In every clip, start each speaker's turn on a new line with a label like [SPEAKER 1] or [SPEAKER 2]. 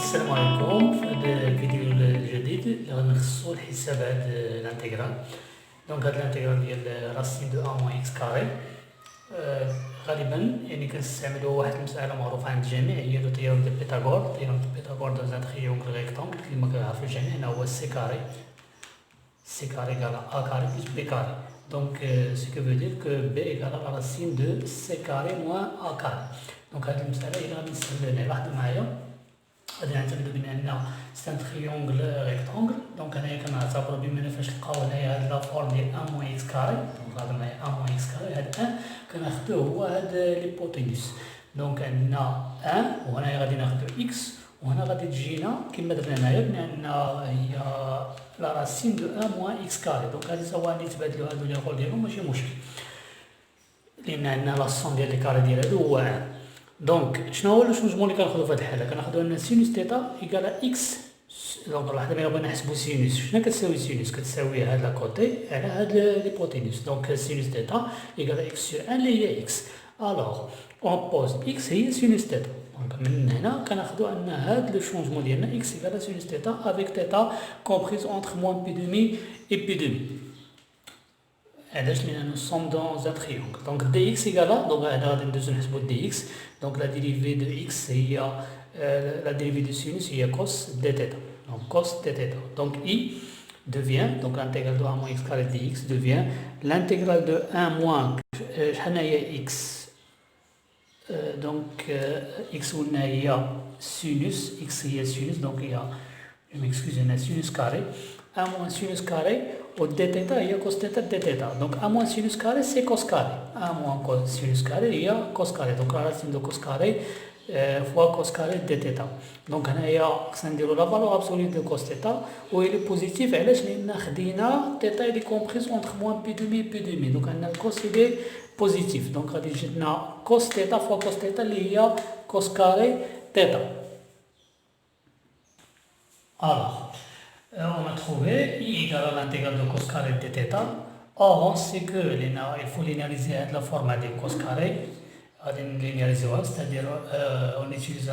[SPEAKER 1] السلام عليكم. في هذا الفيديو الجديد اللي غنخصو الحساب هاد الانتيغرال. دونك هاد الانتيغرال ديال راسين دو ا موان اكس كاري غالبا يعني كنستعملو واحد المسألة معروفة عند الجميع، هي لو تيورم دو بيتاغور. تيورم دو بيتاغور دون ان تريونغل ريكتونغل كيما كيعرفو الجميع انه هو سي كاري égale à a carré plus b carré. Donc ce qui veut dire que b égale à la racine de c carré moins a carré. Donc هذه المسألة إلا غادي نستغلو لاحظوا معايا غادي نعتمدو بأن سي ان تريونغل ريكتونغل. دونك هنايا كنعتبرو بما فاش نلقاو هنايا هاد لا فورم ديال ان موان اكس كاري. دونك هذا معايا ان موان اكس كاري، هاد ان كناخدوه هو هاد ليبوتينوس. دونك عندنا ان وهنايا غادي ناخدو اكس، وهنا غادي تجينا كما درنا هنايا بأن هي لا راسين دو ان موان اكس كاري. دونك هادي سواء نتبادلو هادو لي رول ديالهم ماشي مشكل، لأن عندنا لاصون ديال لي كاري ديال هادو هو ان. دونك شنو هو لو شونجمون اللي كناخدو في هاد الحالة؟ كناخدو أن سينوس تيتا إيكال اكس. دونك لاحظ دابا بغينا نحسبو سينوس، شنو كتساوي سينوس؟ كتساوي هاد لاكوتي على هاد ليبوتينوس. دونك سينوس تيتا إيكال اكس سور ان اللي هي اكس. الوغ اون بوز اكس هي سينوس تيتا. دونك من هنا كناخدو ان هاد لو شونجمون ديالنا اكس إيكال سينوس تيتا افيك تيتا كومبريز اونتر موان بي دومي اي بي دومي. علاش؟ لأن نو سوم دون ان تريونغل. دونك دي اكس إيكال، دونك هنا غادي ندوزو نحسبو دي اكس. دونك لا ديريفي دو اكس هي لا ديريفي دو سينوس هي كوس دي تيتا. دونك كوس دي تيتا. دونك اي devient, donc l'intégrale de 1 moins x carré dx devient l'intégrale de 1 moins شحال هي x. donc x قلنا هي sinus, x هي sinus, donc il y a, je m'excuse, هنا sinus carré 1 moins sinus carré و d θ هي cos θ d θ. donc 1 moins sinus carré c'est cos carré, 1 moins sinus carré هي cos carré. donc la racine de cos carré fois cos carré d θ. donc هنايا خصنا نديرو لا فالور ابسولي دو cos θ و il est positif. علاش؟ لأن خدينا θ اللي كومبريز اونتر موان بي دومي بي دومي. donc عندنا الكوس اللي بوزيتيف. دونك غادي يجينا cos θ فوا cos θ اللي هي cos carré θ. alors on a trouvé I égale à l'intégrale de cos carré de θ. or on sait que il faut linéariser la forme de cos carré. غادي نلينياريزيوها، c'est-à-dire on utilise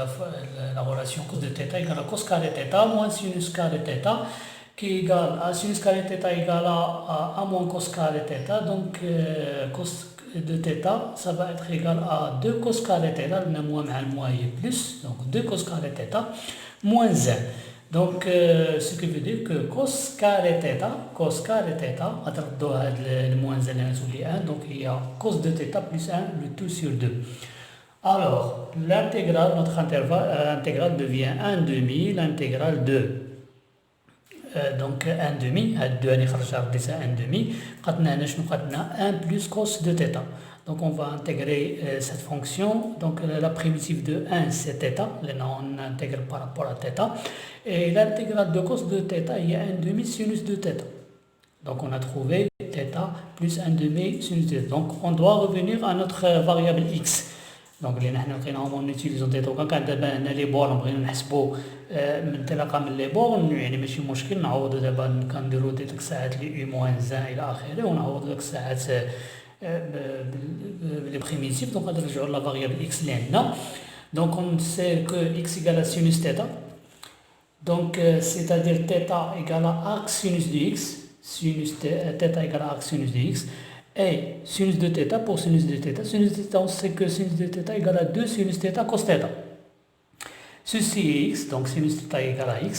[SPEAKER 1] la relation cos de θ égale à cos carré θ moins sinus carré θ qui égale à sinus carré θ égale à moins cos carré θ. donc cos de θ ça va être égal à 2 cos carré θ، le moins مع le moins هي plus. donc 2 cos carré θ moins 1. donc ce qui veut dire que cos carré θ غتردو هاد الموان زان اللي غتولي 1. donc هي cos de θ plus 1 le tout sur 2. alors l'intégrale, notre intégrale devient 1 demi l'intégrale de donc 1 demi. هاد 2 اللي خرجها رديتها 1 demi. بقاتنا هنا شنو؟ بقاتنا 1 plus cos de θ. donc on va intégrer cette fonction. donc la primitive de 1 c'est θ, là on intègre par rapport à θ, et l'intégrale de cos de θ il y a 1 demi sinus de θ. donc on a trouvé θ plus 1 demi sinus de θ. donc on doit revenir à notre variable x. donc اللي حنا لقيناهم اون نيتيليزون دي. دونك كان دابا هنا لي بورن بغينا نحسبوا من انطلاقا من لي بورن يعني ماشي مشكل نعوضوا. دابا كنديروا ديك الساعات لي u موان زان الى اخره ونعوضوا ديك الساعات les primitives. donc on va jouer la variable x là. donc on sait que x égale à sinus θ. donc c'est-à-dire θ égale à arc sinus de x. sinus θ égale à arc sinus de x. et sinus de θ pour sinus de θ. sinus de θ on sait que sinus de θ égale à 2 sinus θ cos θ. ceci est x. donc sinus θ égale à x.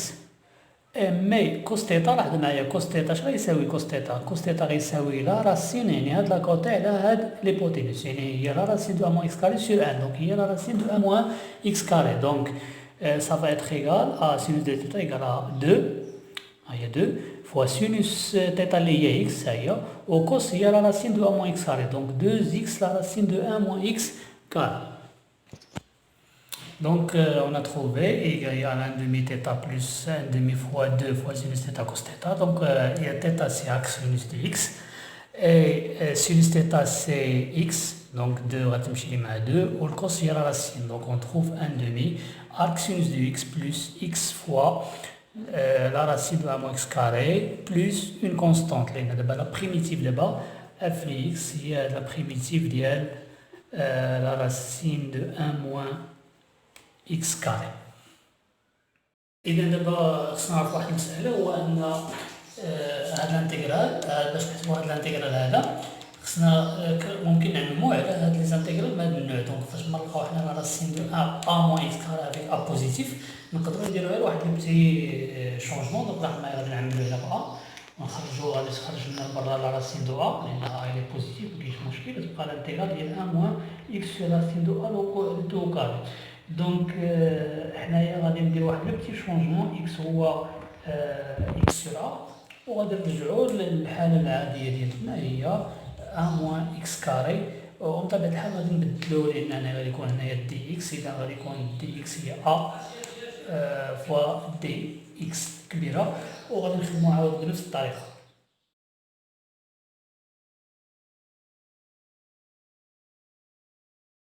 [SPEAKER 1] مي كوس تيتا لاحظ معايا كوس تيتا اش غيساوي كوس تيتا؟ كوس تيتا غيساوي لا راسين يعني هاد لاكوتي على هاد ليبوتينوس، يعني هي لا راسين دو 1 موان اكس كاري سور 1. دونك هي لا راسين دو 1 موان اكس كاري. دونك ça va être égal à sinus de θ égal à 2 هي 2 fois sinus θ اللي هي x هي و cos هي لا راسين دو 1 موان اكس كاري. دونك 2x لا راسين دو 1 موان اكس كاري. donc on a trouvé égal à 1 demi θ plus 1 demi fois 2 fois sinus θ cos θ. donc il y a θ c'est arc sinus de x et sinus θ c'est x. donc 2 غتمشي مع 2 و الكوس هي لا راسين. donc on trouve 1 demi arc sinus de x plus x fois la racine de 1 moins x carré plus une constante. لأن دابا la primitive là-bas f de x هي la primitive ديال la racine de 1 moins x carré. إذا دابا خصنا نعرفو واحد المسألة، هو أن هاد الانتيغرال باش نحسبو هاد الانتيغرال هذا خصنا ممكن نعممو على هاد لي زانتيغرال من هاد النوع. دونك فاش نلقاو حنا لا راسين دو ا موان اكس كاري افيك ا بوزيتيف، نقدرو نديرو غير واحد لو بتي شونجمون. دونك حنا غادي نعملو هنا ب ا ونخرجو، غادي تخرج لنا برا لا راسين دو ا لأن ا إلي بوزيتيف مكاينش مشكل، تبقى الانتيغرال ديال ا موان اكس سور راسين دو ا دو كاري. دونك حنايا غادي ندير واحد لو بتي شونجمون، اكس هو اكس سور ا، وغادي نرجعو للحالة العادية ديالنا هي ا موان اكس كاري. ومن طبيعة الحال غادي نبدلو، لأن هنا غادي يكون هنايا دي اكس، إذا غادي يكون دي اكس هي ا فوا دي اكس كبيرة، وغادي نخدمو عاود بنفس الطريقة.